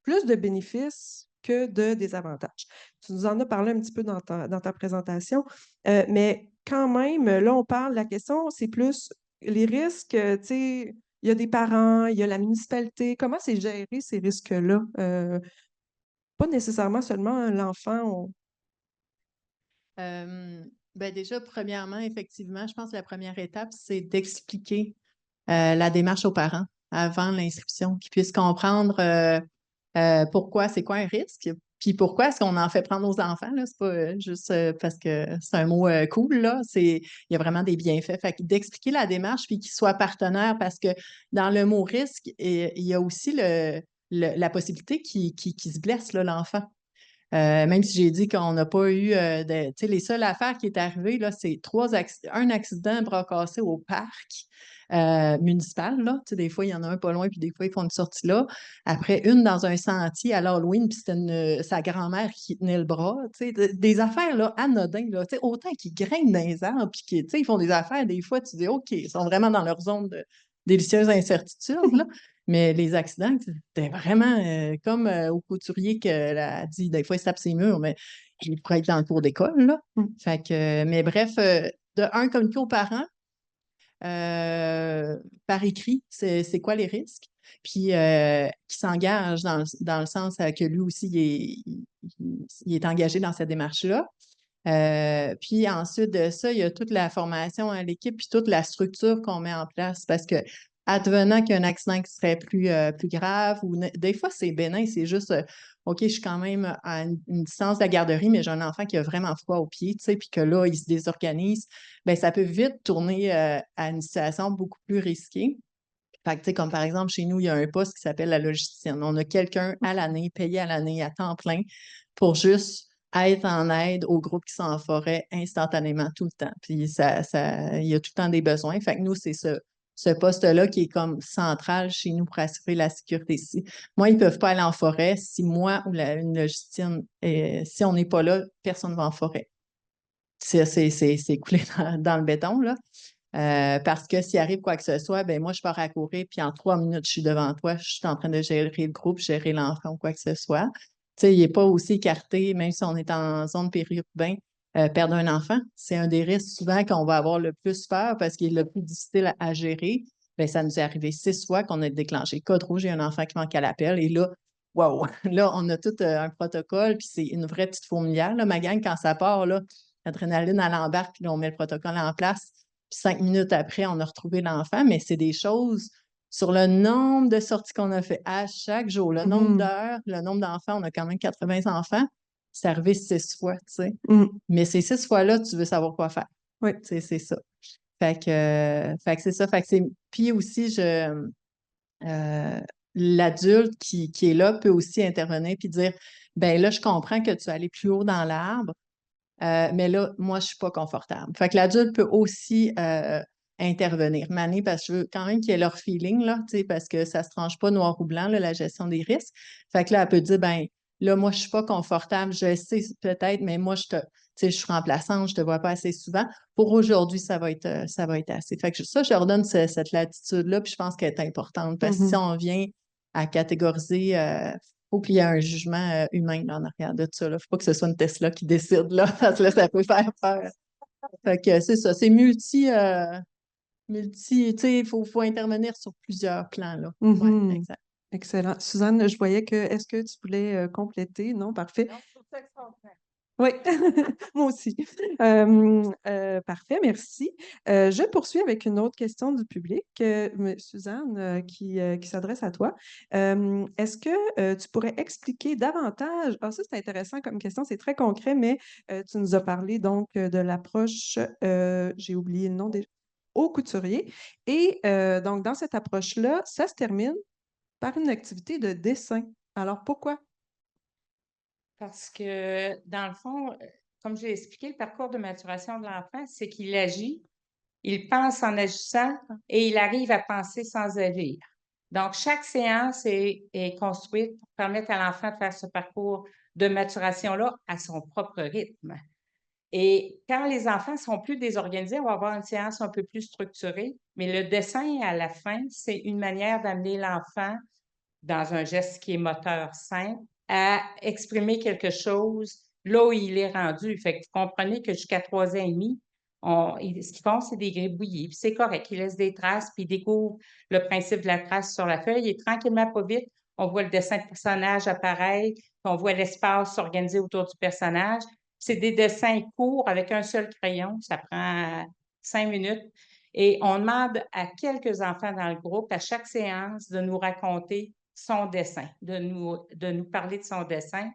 plus de bénéfices que de désavantages. Tu nous en as parlé un petit peu dans ta présentation, mais quand même, là, on parle, la question, c'est plus les risques, tu sais, il y a des parents, il y a la municipalité. Comment c'est géré ces risques-là? Pas nécessairement seulement l'enfant. Ben déjà, premièrement, effectivement, je pense que la première étape, c'est d'expliquer la démarche aux parents avant l'inscription, qu'ils puissent comprendre pourquoi, c'est quoi un risque, puis pourquoi est-ce qu'on en fait prendre aux enfants, là, c'est pas juste parce que c'est un mot cool, là, il y a vraiment des bienfaits. Fait que d'expliquer la démarche, puis qu'ils soient partenaires, parce que dans le mot risque, il y a aussi la possibilité qu'il se blesse, là, l'enfant. Même si j'ai dit qu'on n'a pas eu tu sais, les seules affaires qui est arrivées, là, c'est un accident, un bras cassé au parc municipal, là. Tu sais, des fois, il y en a un pas loin, puis des fois, ils font une sortie là. Après, une dans un sentier à l'Halloween, puis c'était sa grand-mère qui tenait le bras. Tu sais, des affaires là, anodines, là. Tu sais, autant qu'ils grimpent dans les arbres, puis qu'ils, tu sais, ils font des affaires, des fois, tu dis, OK, ils sont vraiment dans leur zone de délicieuse incertitude, là. Mais les accidents, c'était vraiment comme au couturier qu'elle a dit, des fois, il se tape ses murs, mais il pourrait être dans le cours d'école, là. Mm. Fait que, mais bref, de un, communiquer aux parents par écrit, c'est quoi les risques, puis qui s'engage dans le sens que lui aussi, il est engagé dans cette démarche-là. Puis ensuite de ça, il y a toute la formation à l'équipe, puis toute la structure qu'on met en place, parce que advenant qu'il y a un accident qui serait plus grave, ou des fois c'est bénin, c'est juste OK, je suis quand même à une distance de la garderie, mais j'ai un enfant qui a vraiment froid aux pieds, tu sais, puis que là, il se désorganise, bien, ça peut vite tourner à une situation beaucoup plus risquée. Fait que, tu sais, comme par exemple, chez nous, il y a un poste qui s'appelle la logisticienne. On a quelqu'un à l'année, payé à l'année, à temps plein, pour juste être en aide aux groupes qui sont en forêt instantanément, tout le temps. Puis il y a tout le temps des besoins. Fait que nous, c'est ce poste-là qui est comme central chez nous pour assurer la sécurité ici. Moi, ils ne peuvent pas aller en forêt si moi ou une logisticienne, si on n'est pas là, personne ne va en forêt. C'est coulé dans le béton, là. Parce que s'il arrive quoi que ce soit, ben moi, je pars à courir, puis en 3 minutes, je suis devant toi, je suis en train de gérer le groupe, gérer l'enfant ou quoi que ce soit. Tu sais, il n'est pas aussi écarté, même si on est en zone périurbaine, perdre un enfant, c'est un des risques souvent qu'on va avoir le plus peur parce qu'il est le plus difficile à gérer. Ben, ça nous est arrivé 6 fois qu'on a déclenché code rouge et un enfant qui manque à l'appel. Et là, wow! Là, on a tout un protocole, puis c'est une vraie petite fourmilière. Là, ma gang, quand ça part, là, l'adrénaline, elle embarque, puis là, on met le protocole en place. Puis 5 minutes après, on a retrouvé l'enfant, mais c'est des choses sur le nombre de sorties qu'on a fait à chaque jour, le nombre d'heures, le nombre d'enfants, on a quand même 80 enfants, c'est arrivé 6 fois, tu sais. Mais ces 6 fois-là, tu veux savoir quoi faire. Oui. Tu sais, c'est ça. Fait que c'est ça. Fait que c'est... Puis aussi, l'adulte qui est là peut aussi intervenir puis dire, ben là, je comprends que tu es allé plus haut dans l'arbre, mais là, moi, je ne suis pas confortable. Fait que l'adulte peut aussi intervenir. Mané, parce que je veux quand même qu'il y ait leur feeling, là, parce que ça ne se tranche pas noir ou blanc, là, la gestion des risques. Fait que là, elle peut dire, ben là, moi, je ne suis pas confortable, je sais peut-être, mais moi, je suis remplaçante, je ne te vois pas assez souvent. Pour aujourd'hui, ça va être assez. Fait que ça, je leur donne cette latitude-là, puis je pense qu'elle est importante. Parce que si on vient à catégoriser, faut qu'il y ait un jugement humain là, en arrière de ça. Il ne faut pas que ce soit une Tesla qui décide, là, parce que là, ça peut faire peur. Fait que c'est ça, c'est tu sais, il faut intervenir sur plusieurs plans, là. Ouais, exact. Excellent. Suzanne, je voyais que, est-ce que tu voulais compléter? Non, parfait. Non, je trouve ça extraordinaire. Oui, moi aussi. Parfait, merci. Je poursuis avec une autre question du public. Suzanne, qui s'adresse à toi. Est-ce que tu pourrais expliquer davantage, ah, ça c'est intéressant comme question, c'est très concret, mais tu nous as parlé donc de l'approche, j'ai oublié le nom des au couturier. Et donc, dans cette approche-là, ça se termine par une activité de dessin. Alors, pourquoi? Parce que, dans le fond, comme j'ai expliqué, le parcours de maturation de l'enfant, c'est qu'il agit, il pense en agissant et il arrive à penser sans agir. Donc, chaque séance est construite pour permettre à l'enfant de faire ce parcours de maturation-là à son propre rythme. Et quand les enfants sont plus désorganisés, on va avoir une séance un peu plus structurée, mais le dessin à la fin, c'est une manière d'amener l'enfant dans un geste qui est moteur simple, à exprimer quelque chose là où il est rendu. Fait que vous comprenez que jusqu'à 3 ans et demi, ce qu'ils font, c'est des gribouillis. Puis c'est correct. Ils laissent des traces, puis ils découvrent le principe de la trace sur la feuille. Et tranquillement, pas vite, on voit le dessin de personnage apparaître, puis on voit l'espace s'organiser autour du personnage. C'est des dessins courts avec un seul crayon. Ça prend 5 minutes. Et on demande à quelques enfants dans le groupe, à chaque séance, de nous raconter son dessin, de nous parler de son dessin.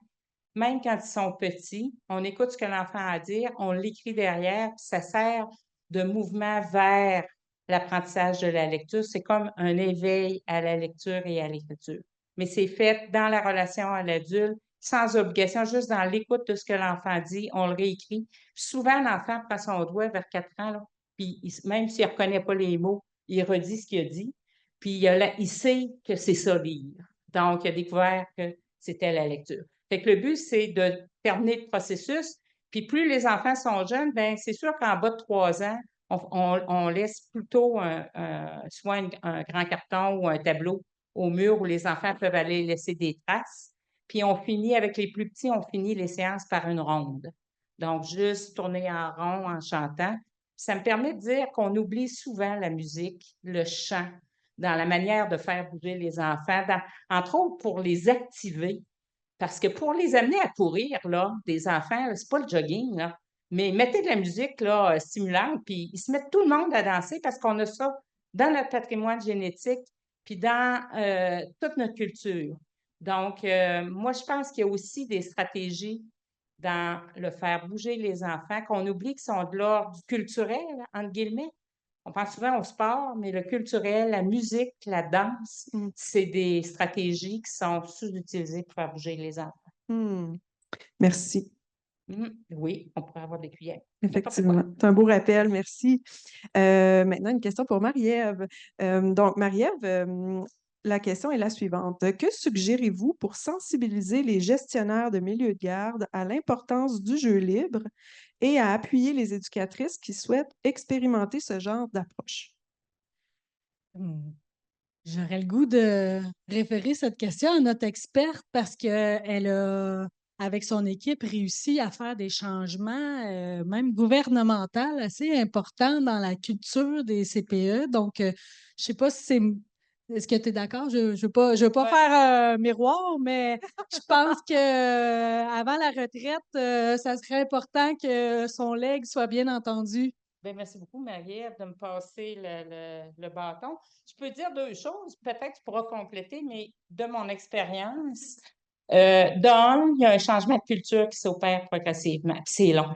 Même quand ils sont petits, on écoute ce que l'enfant a à dire, on l'écrit derrière, puis ça sert de mouvement vers l'apprentissage de la lecture. C'est comme un éveil à la lecture et à l'écriture. Mais c'est fait dans la relation à l'adulte, sans obligation, juste dans l'écoute de ce que l'enfant dit, on le réécrit. Souvent, l'enfant prend son doigt vers 4 ans, là, puis même s'il ne reconnaît pas les mots, il redit ce qu'il a dit. Puis il sait que c'est ça lire. Donc, il a découvert que c'était la lecture. Fait que le but, c'est de terminer le processus. Puis plus les enfants sont jeunes, ben c'est sûr qu'en bas de 3 ans, on laisse plutôt soit un grand carton ou un tableau au mur où les enfants peuvent aller laisser des traces. Puis on finit avec les plus petits, on finit les séances par une ronde. Donc, juste tourner en rond en chantant. Ça me permet de dire qu'on oublie souvent la musique, le chant, dans la manière de faire bouger les enfants, entre autres pour les activer. Parce que pour les amener à courir, là, des enfants, c'est pas le jogging, là. Mais mettez de la musique là, stimulante, puis ils se mettent tout le monde à danser parce qu'on a ça dans notre patrimoine génétique, puis dans toute notre culture. Donc, moi, je pense qu'il y a aussi des stratégies dans le faire bouger les enfants qu'on oublie qui sont de l'ordre du culturel, entre guillemets. On pense souvent au sport, mais le culturel, la musique, la danse, c'est des stratégies qui sont sous-utilisées pour faire bouger les enfants. Merci. Oui, on pourrait avoir des cuillères. Effectivement. C'est un beau rappel, merci. Maintenant, une question pour Marie-Ève. Donc, Marie-Ève, la question est la suivante. Que suggérez-vous pour sensibiliser les gestionnaires de milieux de garde à l'importance du jeu libre et à appuyer les éducatrices qui souhaitent expérimenter ce genre d'approche? Hmm. J'aurais le goût de référer cette question à notre experte parce qu'elle a, avec son équipe, réussi à faire des changements, même gouvernementaux, assez importants dans la culture des CPE. Donc, je ne sais pas si c'est. Est-ce que tu es d'accord? Je ne veux pas Ouais. faire un miroir, mais je pense que avant la retraite, ça serait important que son legs soit bien entendu. Bien, merci beaucoup, Marie-Ève, de me passer le bâton. Je peux dire deux choses, peut-être tu pourras compléter, mais de mon expérience, d'un, il y a un changement de culture qui s'opère progressivement. Puis c'est long.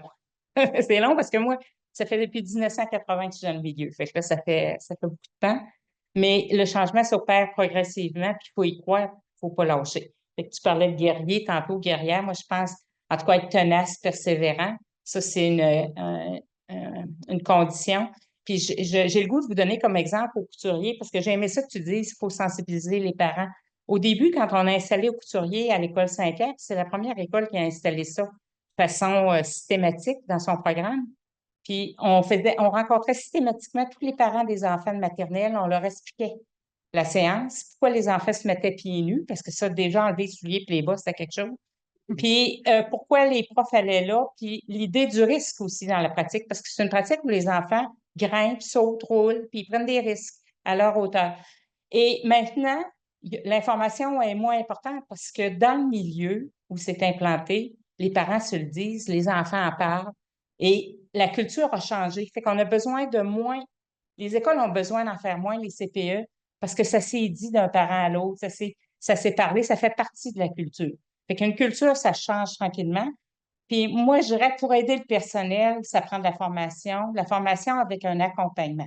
C'est long parce que moi, ça fait depuis 1980 que je suis dans le milieu. Fait que là, ça fait beaucoup de temps. Mais le changement s'opère progressivement, puis il faut y croire, il ne faut pas lâcher. Fait que tu parlais de guerrier, tantôt guerrière. Moi, je pense, en tout cas, être tenace, persévérant. Ça, c'est une condition. Puis j'ai le goût de vous donner comme exemple aux couturiers, parce que j'ai aimé ça que tu dises, il faut sensibiliser les parents. Au début, quand on a installé aux couturiers à l'école Saint-Pierre, c'est la première école qui a installé ça de façon systématique dans son programme. Puis on rencontrait systématiquement tous les parents des enfants de maternelle, on leur expliquait la séance, pourquoi les enfants se mettaient pieds nus, parce que ça, déjà, enlever les souliers puis les bas, c'était quelque chose. Puis pourquoi les profs allaient là, puis l'idée du risque aussi dans la pratique, parce que c'est une pratique où les enfants grimpent, sautent, roulent, puis ils prennent des risques à leur hauteur. Et maintenant, l'information est moins importante parce que dans le milieu où c'est implanté, les parents se le disent, les enfants en parlent et la culture a changé. Fait qu'on a besoin de moins, les écoles ont besoin d'en faire moins, les CPE, parce que ça s'est dit d'un parent à l'autre, ça s'est parlé, ça fait partie de la culture. Fait qu'une culture, ça change tranquillement. Puis moi, je dirais que pour aider le personnel, ça prend de la formation avec un accompagnement.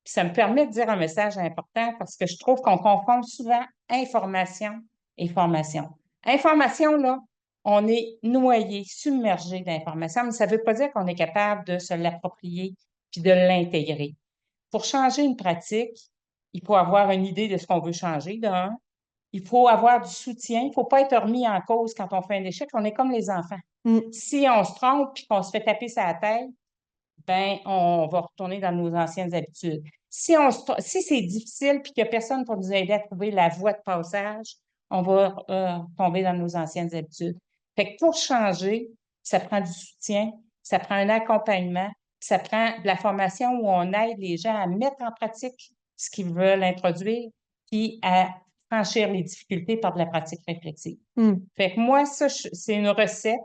Puis ça me permet de dire un message important parce que je trouve qu'on confond souvent information et formation. Information, là, on est noyé, submergé d'informations, mais ça ne veut pas dire qu'on est capable de se l'approprier puis de l'intégrer. Pour changer une pratique, il faut avoir une idée de ce qu'on veut changer, d'un. Il faut avoir du soutien. Il ne faut pas être remis en cause quand on fait un échec. On est comme les enfants. Mm. Si on se trompe puis qu'on se fait taper sur la tête, ben on va retourner dans nos anciennes habitudes. Si c'est difficile puis qu'il n'y a personne pour nous aider à trouver la voie de passage, on va tomber dans nos anciennes habitudes. Fait que pour changer, ça prend du soutien, ça prend un accompagnement, ça prend de la formation où on aide les gens à mettre en pratique ce qu'ils veulent introduire, puis à franchir les difficultés par de la pratique réflexive. Mm. Fait que moi, ça, c'est une recette.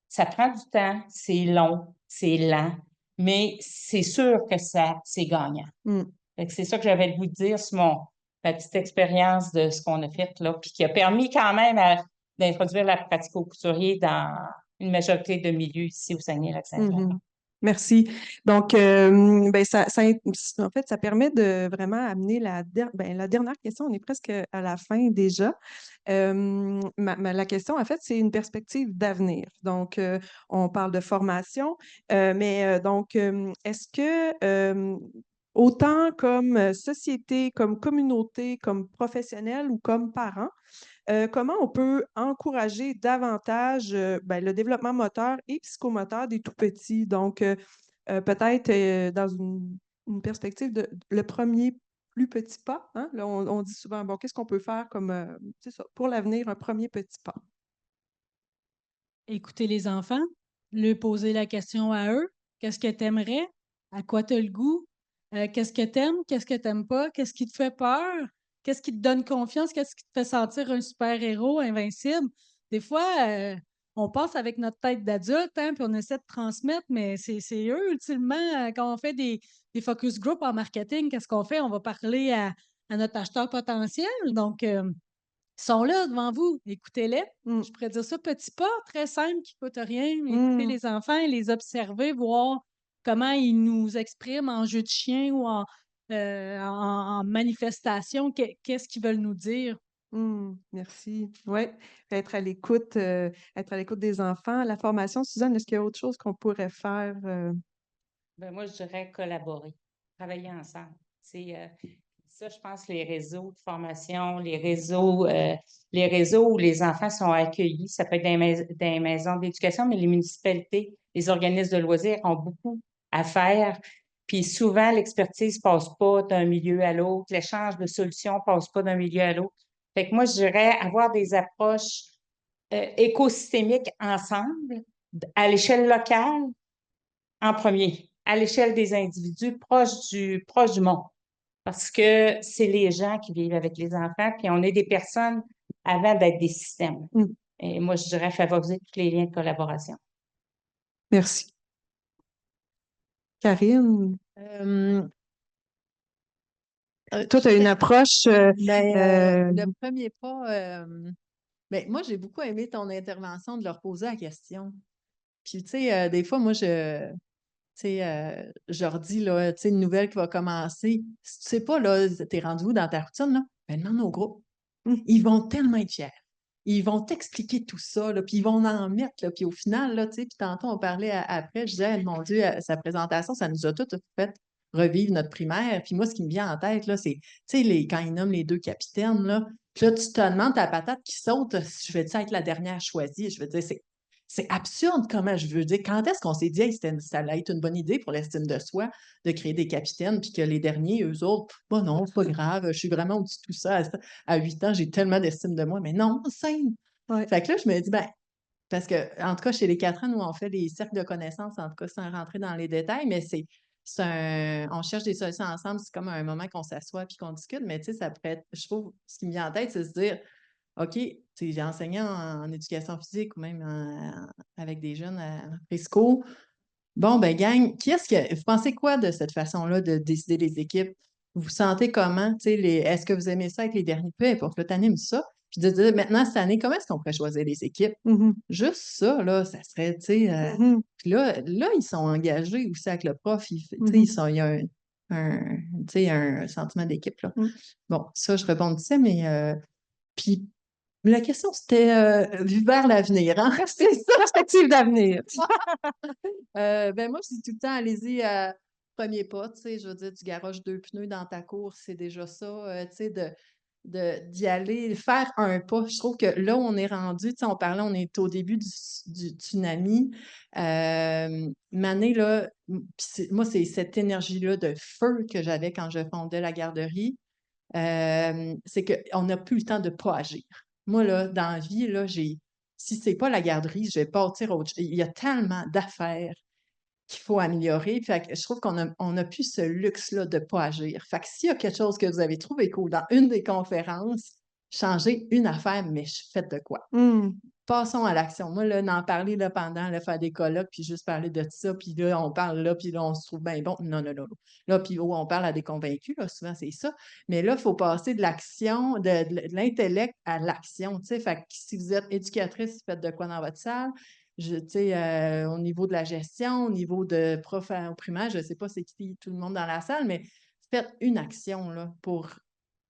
Ça prend du temps, c'est long, c'est lent, mais c'est sûr que c'est gagnant. Mm. Fait que c'est ça que j'avais le goût de dire sur ma petite expérience de ce qu'on a fait là, puis qui a permis quand même d'introduire la pratique au couturier dans une majorité de milieux ici au Saguenay-Lac-Saint-Jean. Mhm. Merci. Donc, ben, en fait, ça permet de vraiment amener la dernière question. On est presque à la fin déjà. La question, en fait, c'est une perspective d'avenir. Donc, on parle de formation, mais donc, est-ce que autant comme société, comme communauté, comme professionnel ou comme parents, comment on peut encourager davantage ben, le développement moteur et psychomoteur des tout-petits? Donc, peut-être dans une perspective de le premier plus petit pas. Hein? Là, on dit souvent, bon, qu'est-ce qu'on peut faire comme, c'est ça, pour l'avenir, un premier petit pas? Écouter les enfants, leur poser la question à eux. Qu'est-ce que tu aimerais? À quoi tu as le goût? Qu'est-ce que tu aimes? Qu'est-ce que tu n'aimes pas? Qu'est-ce qui te fait peur? Qu'est-ce qui te donne confiance? Qu'est-ce qui te fait sentir un super-héros invincible? Des fois, on passe avec notre tête d'adulte, hein, puis on essaie de transmettre, mais c'est eux, ultimement, quand on fait des focus group en marketing, qu'est-ce qu'on fait? On va parler à notre acheteur potentiel. Donc, ils sont là devant vous, écoutez-les. Mm. Je pourrais dire ça, petit pas, très simple, qui ne coûte rien. Écouter Mm. les enfants et les observer, voir comment ils nous expriment en jeu de chien ou en manifestation, qu'est-ce qu'ils veulent nous dire. Merci. Oui, être à l'écoute des enfants. La formation, Suzanne, est-ce qu'il y a autre chose qu'on pourrait faire? Ben, moi, je dirais collaborer, travailler ensemble. C'est ça, je pense, les réseaux de formation, les réseaux où les enfants sont accueillis. Ça peut être dans les maisons d'éducation, mais les municipalités, les organismes de loisirs ont beaucoup à faire. Puis souvent, l'expertise passe pas d'un milieu à l'autre, l'échange de solutions passe pas d'un milieu à l'autre. Fait que moi, je dirais avoir des approches écosystémiques ensemble, à l'échelle locale, en premier, à l'échelle des individus, proche du monde. Parce que c'est les gens qui vivent avec les enfants, puis on est des personnes avant d'être des systèmes. Mm, Et moi, je dirais favoriser tous les liens de collaboration. Merci. Karine, Euh, toi, tu as une approche. le premier pas, moi, j'ai beaucoup aimé ton intervention de leur poser la question. Puis, tu sais, des fois, moi, je leur dis, là, tu sais, une nouvelle qui va commencer. Si tu sais pas, là, t'es rendu où dans ta routine, là? Ben, demande au groupe. Ils vont tellement être fiers. Ils vont t'expliquer tout ça, là, puis ils vont en mettre, là, puis au final, là, tu sais, puis tantôt, on parlait après, je disais, mon Dieu, sa présentation, ça nous a tout fait revivre notre primaire. Puis moi, ce qui me vient en tête, là, c'est, tu sais, quand ils nomment les deux capitaines, là, puis là, tu te demandes ta patate qui saute, je vais être la dernière choisie. Je veux dire, c'est absurde comment je veux dire. Quand est-ce qu'on s'est dit, hey, ça allait être une bonne idée pour l'estime de soi de créer des capitaines, puis que les derniers, eux autres, bon, non, c'est pas grave, je suis vraiment au-dessus de tout ça. À 8 ans, j'ai tellement d'estime de moi, mais non, scène. Ouais. Fait que là, je me dis, ben, parce que, en tout cas, chez les 4 ans, nous, on fait des cercles de connaissances, en tout cas, sans rentrer dans les détails, mais on cherche des solutions ensemble, c'est comme un moment qu'on s'assoit puis qu'on discute, mais tu sais, ça pourrait être, je trouve, ce qui me vient en tête, c'est se dire, OK, tu sais, j'ai enseigné en éducation physique ou même avec des jeunes à présco. Bon, ben, gang, vous pensez quoi de cette façon-là de décider les équipes? Vous vous sentez comment? Tu sais, est-ce que vous aimez ça avec les derniers? Peu importe, là, t'animes ça. Puis de dire maintenant, cette année, comment est-ce qu'on pourrait choisir les équipes? Mhm, Juste ça, là, ça serait, tu sais. mhm, Puis là, ils sont engagés aussi avec le prof. Tu sais, mhm, il y a tu sais, un sentiment d'équipe, là. mhm. Bon, ça, je rebondissais, mais puis la question, c'était vue vers l'avenir, hein? C'est ça, perspective d'avenir. Ben moi, je dis tout le temps, allez-y, premier pas, tu sais, je veux dire, tu garoches 2 pneus dans ta course, c'est déjà ça, tu sais, d'y aller, faire un pas. Je trouve que là où on est rendu, tu sais, on est au début du tsunami. Mané, là, moi, c'est cette énergie-là de feu que j'avais quand je fondais la garderie. C'est qu'on n'a plus le temps de ne pas agir. Moi, là, dans la vie, là, si c'est pas la garderie, je vais partir autre chose. Il y a tellement d'affaires qu'il faut améliorer. Fait que je trouve qu'on a plus ce luxe-là de ne pas agir. Fait que s'il y a quelque chose que vous avez trouvé cool dans une des conférences, changez une affaire, mais faites de quoi? Mm. Passons à l'action. Moi, là, d'en parler là, pendant, là, faire des colloques, puis juste parler de ça, puis là, on parle là, puis là, on se trouve bien bon. Non, non, non, non. Là, puis on parle à des convaincus, là, souvent, c'est ça. Mais là, il faut passer de l'action, de l'intellect à l'action, tu sais. Fait que si vous êtes éducatrice, faites de quoi dans votre salle? Tu sais, au niveau de la gestion, au niveau de prof au primaire, je ne sais pas c'est qui tout le monde dans la salle, mais faites une action, là, pour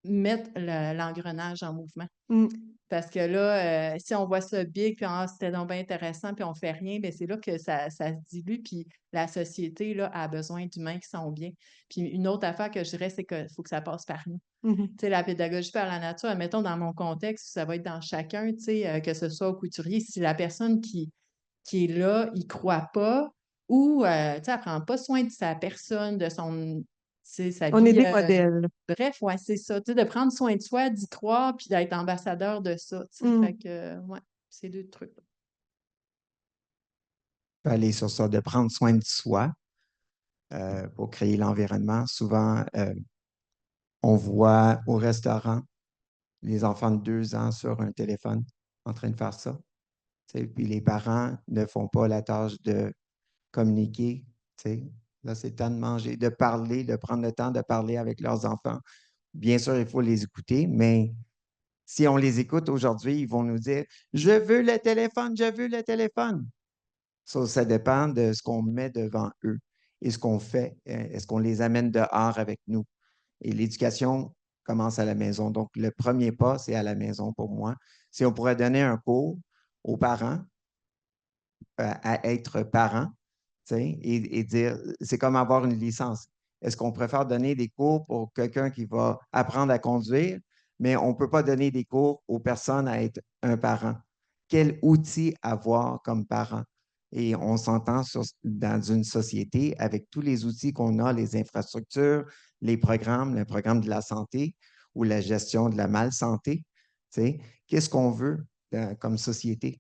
mettre l'engrenage en mouvement. Mm. Parce que là, si on voit ça big, puis ah, c'était donc bien intéressant, puis on fait rien, bien, c'est là que ça se dilue, puis la société là, a besoin d'humains qui sont bien. Puis une autre affaire que je dirais, c'est qu'il faut que ça passe par nous. Mhm. Tu sais, la pédagogie par la nature, admettons dans mon contexte, ça va être dans chacun, tu sais, que ce soit au couturier, si la personne qui est là, il croit pas, ou, tu sais, elle prend pas soin de sa personne, de son, tu sais, sa On est vie. des modèles. Bref, ouais, c'est ça, tu sais, de prendre soin de soi, d'y croire, puis d'être ambassadeur de ça, tu sais. Mm. Fait que, ouais, c'est 2 trucs. Aller sur ça, de prendre soin de soi pour créer l'environnement. Souvent, on voit au restaurant les enfants de 2 ans sur un téléphone en train de faire ça. Puis les parents ne font pas la tâche de communiquer. Là, c'est le temps de manger, de parler, de prendre le temps de parler avec leurs enfants. Bien sûr, il faut les écouter, mais si on les écoute aujourd'hui, ils vont nous dire je veux le téléphone, je veux le téléphone. Ça dépend de ce qu'on met devant eux et ce qu'on fait. Est-ce qu'on les amène dehors avec nous? Et l'éducation commence à la maison. Donc, le premier pas, c'est à la maison pour moi. Si on pourrait donner un cours aux parents à être parents, tu sais, et dire, c'est comme avoir une licence. Est-ce qu'on préfère donner des cours pour quelqu'un qui va apprendre à conduire, mais on ne peut pas donner des cours aux personnes à être un parent? Quel outil avoir comme parent? Et on s'entend dans une société avec tous les outils qu'on a, les infrastructures, les programmes, le programme de la santé ou la gestion de la malsanté. Tu sais, qu'est-ce qu'on veut comme société?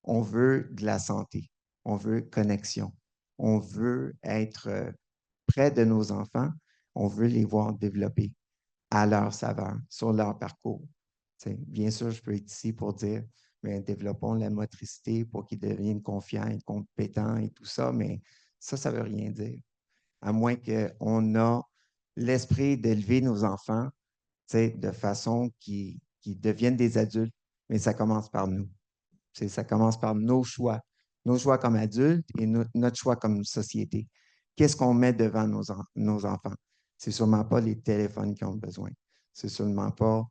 On veut de la santé, on veut connexion, on veut être près de nos enfants, on veut les voir développer à leur saveur, sur leur parcours. T'sais, bien sûr, je peux être ici pour dire, mais développons la motricité pour qu'ils deviennent confiants et compétents et tout ça, mais ça ne veut rien dire. À moins qu'on ait l'esprit d'élever nos enfants de façon qu'ils deviennent des adultes, mais ça commence par nous. Ça commence par nos choix comme adultes et notre choix comme société. Qu'est-ce qu'on met devant nos enfants? C'est sûrement pas les téléphones qu'ils ont besoin. C'est sûrement pas,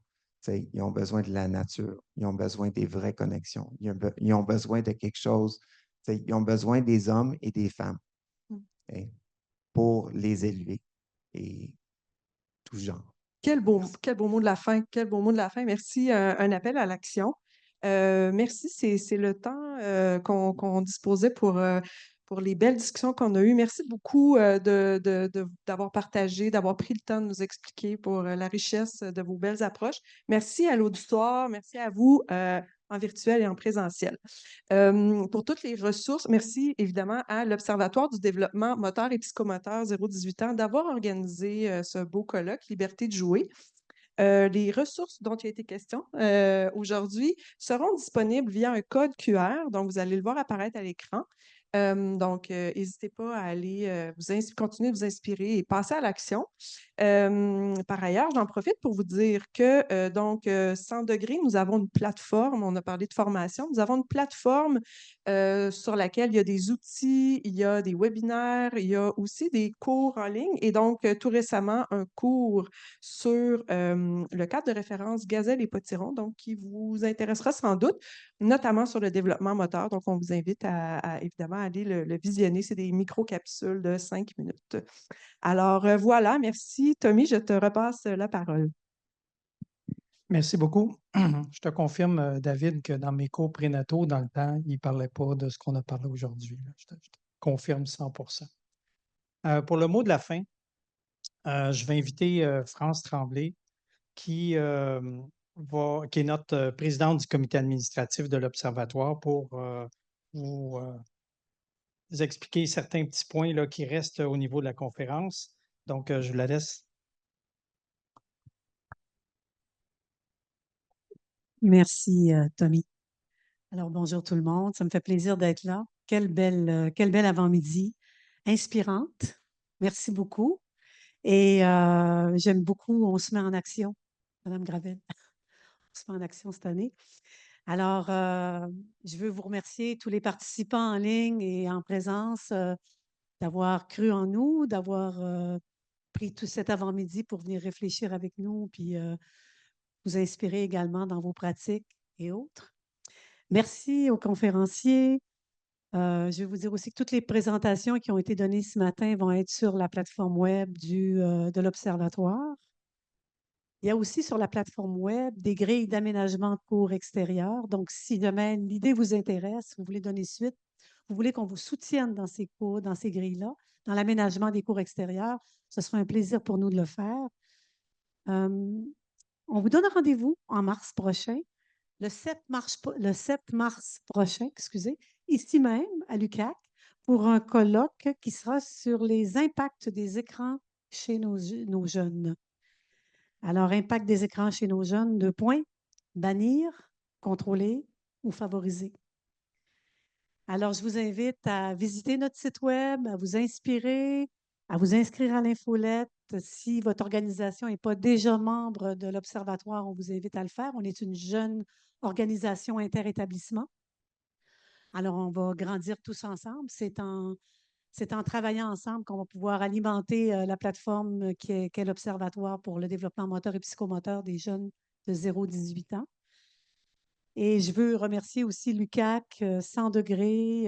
ils ont besoin de la nature. Ils ont besoin des vraies connexions. Ils ont besoin de quelque chose. Ils ont besoin des hommes et des femmes hein, pour les élever et tout genre. Quel beau mot de la fin, quel beau mot de la fin. Merci, un appel à l'action. Merci, c'est le temps qu'on disposait pour les belles discussions qu'on a eues. Merci beaucoup d'avoir partagé, d'avoir pris le temps de nous expliquer pour la richesse de vos belles approches. Merci à l'auditoire, merci à vous en virtuel et en présentiel. Pour toutes les ressources, merci évidemment à l'Observatoire du développement moteur et psychomoteur 0-18 ans d'avoir organisé ce beau colloque Liberté de jouer. Les ressources dont il a été question aujourd'hui seront disponibles via un code QR, donc vous allez le voir apparaître à l'écran. Donc, n'hésitez pas à aller continuer de vous inspirer et passer à l'action. Par ailleurs, j'en profite pour vous dire que, 100 degrés, nous avons une plateforme, on a parlé de formation, nous avons une plateforme sur laquelle il y a des outils, il y a des webinaires, il y a aussi des cours en ligne et donc tout récemment, un cours sur le cadre de référence Gazelle et Potiron, donc qui vous intéressera sans doute, notamment sur le développement moteur. Donc, on vous invite évidemment aller le visionner. C'est des micro-capsules de 5 minutes. Alors, voilà, merci. Tommy, je te repasse la parole. Merci beaucoup. Je te confirme, David, que dans mes cours prénataux, dans le temps, il ne parlait pas de ce qu'on a parlé aujourd'hui. Je te confirme 100%. Pour le mot de la fin, je vais inviter France Tremblay, qui est notre présidente du comité administratif de l'Observatoire, pour vous expliquer certains petits points là, qui restent au niveau de la conférence. Donc, je vous la laisse. Merci, Tommy. Alors, bonjour tout le monde. Ça me fait plaisir d'être là. Quelle belle avant-midi, inspirante. Merci beaucoup. Et j'aime beaucoup, on se met en action, Madame Gravel. On se met en action cette année. Alors, je veux vous remercier, tous les participants en ligne et en présence, d'avoir cru en nous, d'avoir pris tout cet avant-midi pour venir réfléchir avec nous, puis vous inspirer également dans vos pratiques et autres. Merci aux conférenciers. Je vais vous dire aussi que toutes les présentations qui ont été données ce matin vont être sur la plateforme web de l'Observatoire. Il y a aussi sur la plateforme web des grilles d'aménagement de cours extérieurs. Donc, si demain l'idée vous intéresse, vous voulez donner suite, vous voulez qu'on vous soutienne dans ces cours, dans ces grilles-là, dans l'aménagement des cours extérieurs, ce sera un plaisir pour nous de le faire. On vous donne rendez-vous en mars prochain, le 7 mars prochain, ici même à l'UQAC, pour un colloque qui sera sur les impacts des écrans chez nos jeunes. Alors, impact des écrans chez nos jeunes, 2 points, bannir, contrôler ou favoriser. Alors, je vous invite à visiter notre site web, à vous inspirer, à vous inscrire à l'infolette. Si votre organisation n'est pas déjà membre de l'Observatoire, on vous invite à le faire. On est une jeune organisation interétablissement. Alors, on va grandir tous ensemble. C'est c'est en travaillant ensemble qu'on va pouvoir alimenter la plateforme qu'est l'Observatoire pour le développement moteur et psychomoteur des jeunes de 0 à 18 ans. Et je veux remercier aussi l'UQAC, 100 degrés,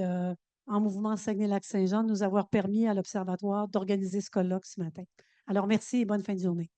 En Mouvement Saguenay-Lac-Saint-Jean, de nous avoir permis à l'Observatoire d'organiser ce colloque ce matin. Alors, merci et bonne fin de journée.